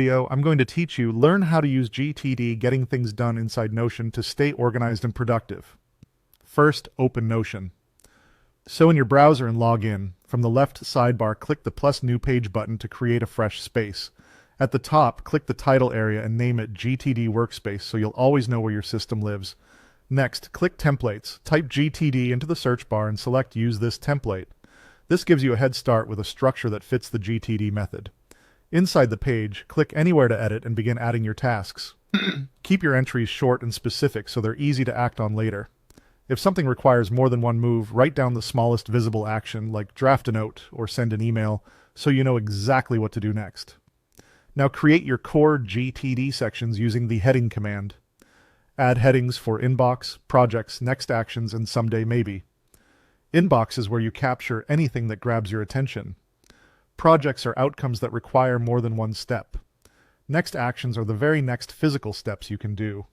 Video, I'm going to teach you learn how to use GTD getting things done inside Notion to stay organized and productive. First, open Notion. So in your browser and log in, from the left sidebar, click the plus new page button to create a fresh space. At the top, click the title area and name it GTD Workspace so you'll always know where your system lives. Next, click Templates, type GTD into the search bar and select Use this template. This gives you a head start with a structure that fits the GTD method. Inside the page, click anywhere to edit and begin adding your tasks. Keep your entries short and specific so they're easy to act on later. If something requires more than one move, write down the smallest visible action, like draft a note or send an email, so you know exactly what to do next. Now create your core GTD sections using the heading command. Add headings for Inbox, Projects, Next Actions, and Someday Maybe. Inbox is where you capture anything that grabs your attention. Projects are outcomes that require more than one step. Next actions are the very next physical steps you can do.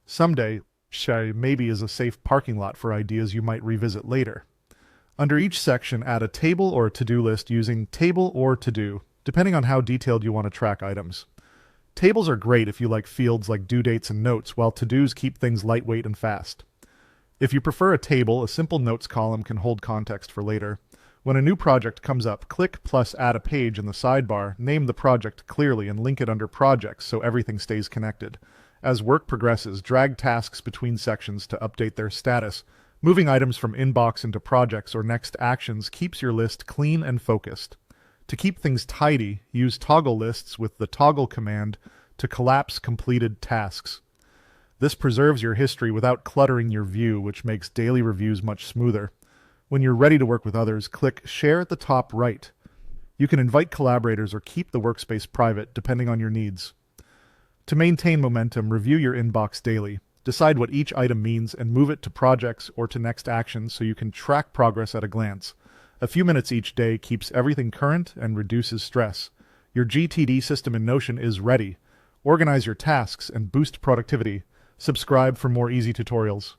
Someday Maybe is a safe parking lot for ideas you might revisit later. Under each section, add a table or a to-do list using table or to-do, depending on how detailed you want to track items. Tables are great if you like fields like due dates and notes, while to-dos keep things lightweight and fast. If you prefer a table, a simple notes column can hold context for later. When a new project comes up, click plus add a page in the sidebar, name the project clearly and link it under projects so everything stays connected. As work progresses, drag tasks between sections to update their status. Moving items from inbox into projects or next actions keeps your list clean and focused. To keep things tidy, use toggle lists with the toggle command to collapse completed tasks. This preserves your history without cluttering your view, which makes daily reviews much smoother. When you're ready to work with others, click Share at the top right. You can invite collaborators or keep the workspace private, depending on your needs. To maintain momentum, review your inbox daily. Decide what each item means and move it to projects or to next actions so you can track progress at a glance. A few minutes each day keeps everything current and reduces stress. Your GTD system in Notion is ready. Organize your tasks and boost productivity. Subscribe for more easy tutorials.